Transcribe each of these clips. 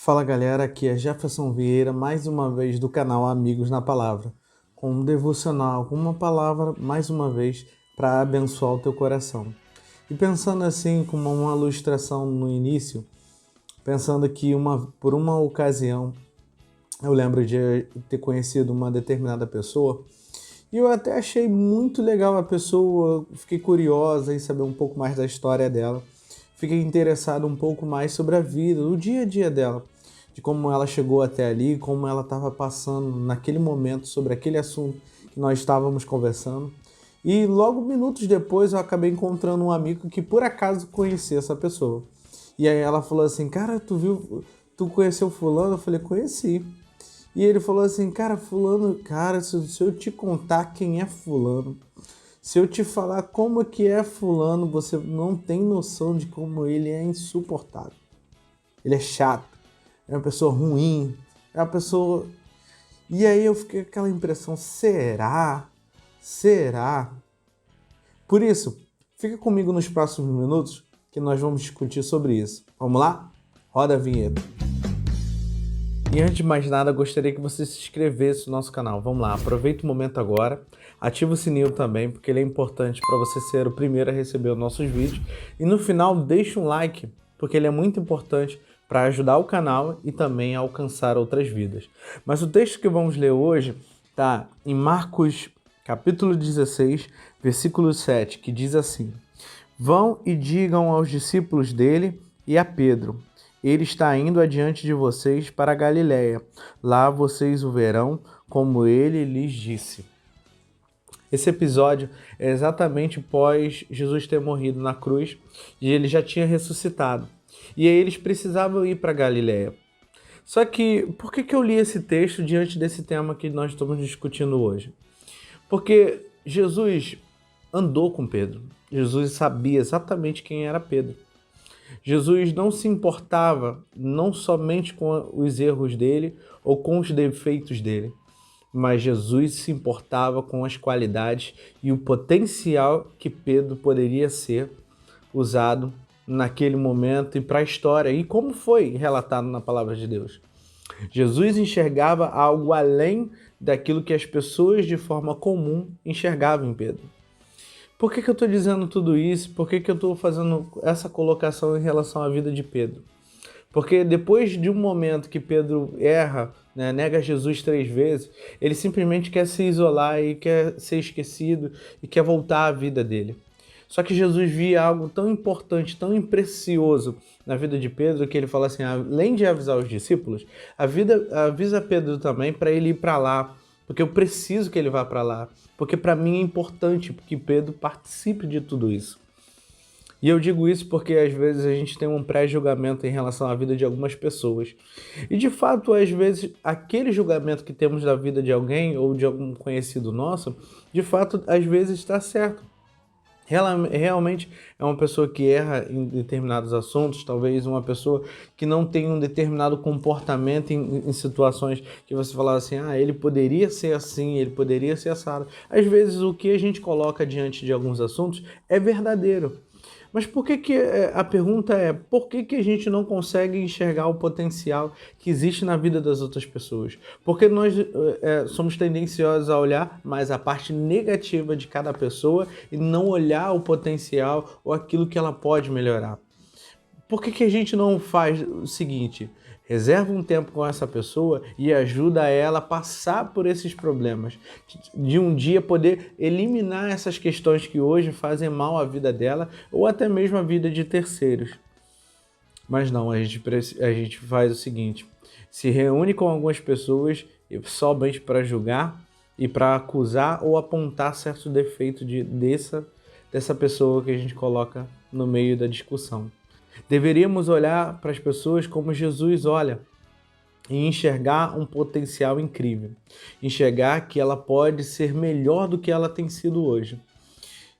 Fala galera, aqui é Jefferson Vieira, mais uma vez do canal Amigos na Palavra, com um devocional, com uma palavra, mais uma vez, para abençoar o teu coração. E pensando assim, como uma ilustração no início, pensando que por uma ocasião, eu lembro de ter conhecido uma determinada pessoa, e eu até achei muito legal a pessoa, fiquei curiosa em saber um pouco mais da história dela, fiquei interessado um pouco mais sobre a vida, o dia a dia dela, de como ela chegou até ali, como ela estava passando naquele momento sobre aquele assunto que nós estávamos conversando. E logo minutos depois eu acabei encontrando um amigo que por acaso conhecia essa pessoa. E aí ela falou assim, cara, tu conheceu fulano? Eu falei, conheci. E ele falou assim, cara, fulano, cara, se eu te contar quem é fulano, se eu te falar como que é fulano, você não tem noção de como ele é insuportável. Ele é chato, é uma pessoa ruim, é uma pessoa... E aí eu fiquei com aquela impressão, será? Será? Por isso, fica comigo nos próximos minutos que nós vamos discutir sobre isso. Vamos lá? Roda a vinheta. E antes de mais nada, gostaria que você se inscrevesse no nosso canal. Vamos lá, aproveita o momento agora, ativa o sininho também, porque ele é importante para você ser o primeiro a receber os nossos vídeos. E no final, deixa um like, porque ele é muito importante para ajudar o canal e também a alcançar outras vidas. Mas o texto que vamos ler hoje está em Marcos capítulo 16, versículo 7, que diz assim: Vão e digam aos discípulos dele e a Pedro: ele está indo adiante de vocês para a Galiléia. Lá vocês o verão, como ele lhes disse. Esse episódio é exatamente pós Jesus ter morrido na cruz e ele já tinha ressuscitado. E aí eles precisavam ir para a Galiléia. Só que, por que eu li esse texto diante desse tema que nós estamos discutindo hoje? Porque Jesus andou com Pedro. Jesus sabia exatamente quem era Pedro. Jesus não se importava não somente com os erros dele ou com os defeitos dele, mas Jesus se importava com as qualidades e o potencial que Pedro poderia ser usado naquele momento e para a história, e como foi relatado na palavra de Deus. Jesus enxergava algo além daquilo que as pessoas de forma comum enxergavam em Pedro. Por que eu estou dizendo tudo isso? Por que eu estou fazendo essa colocação em relação à vida de Pedro? Porque depois de um momento que Pedro erra, né, nega Jesus 3 vezes, ele simplesmente quer se isolar e quer ser esquecido e quer voltar à vida dele. Só que Jesus via algo tão importante, tão precioso na vida de Pedro, que ele fala assim, além de avisar os discípulos, avisa Pedro também para ele ir para lá, porque eu preciso que ele vá para lá, porque para mim é importante que Pedro participe de tudo isso. E eu digo isso porque às vezes a gente tem um pré-julgamento em relação à vida de algumas pessoas. E de fato, às vezes, aquele julgamento que temos da vida de alguém ou de algum conhecido nosso, de fato, às vezes está certo. Realmente é uma pessoa que erra em determinados assuntos, talvez uma pessoa que não tem um determinado comportamento em situações que você fala assim, ele poderia ser assim, ele poderia ser assado. Às vezes o que a gente coloca diante de alguns assuntos é verdadeiro. Mas a pergunta é, por que a gente não consegue enxergar o potencial que existe na vida das outras pessoas? Porque nós somos tendenciosos a olhar mais a parte negativa de cada pessoa e não olhar o potencial ou aquilo que ela pode melhorar. Por que a gente não faz o seguinte? Reserva um tempo com essa pessoa e ajuda ela a passar por esses problemas. De um dia poder eliminar essas questões que hoje fazem mal à vida dela ou até mesmo à vida de terceiros. Mas não, a gente faz o seguinte. Se reúne com algumas pessoas somente para julgar e para acusar ou apontar certo defeito dessa pessoa que a gente coloca no meio da discussão. Deveríamos olhar para as pessoas como Jesus olha e enxergar um potencial incrível. Enxergar que ela pode ser melhor do que ela tem sido hoje.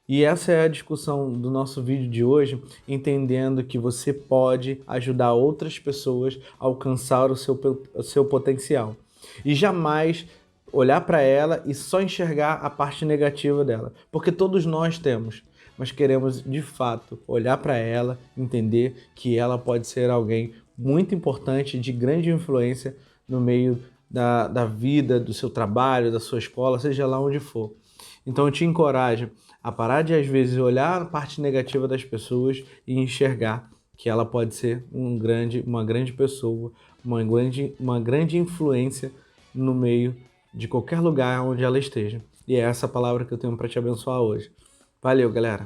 E essa é a discussão do nosso vídeo de hoje, entendendo que você pode ajudar outras pessoas a alcançar o seu potencial. E jamais olhar para ela e só enxergar a parte negativa dela, porque todos nós temos. Mas queremos, de fato, olhar para ela, entender que ela pode ser alguém muito importante, de grande influência no meio da vida, do seu trabalho, da sua escola, seja lá onde for. Então eu te encorajo a parar de, às vezes, olhar a parte negativa das pessoas e enxergar que ela pode ser uma grande pessoa, uma grande influência no meio de qualquer lugar onde ela esteja. E é essa palavra que eu tenho para te abençoar hoje. Valeu, galera!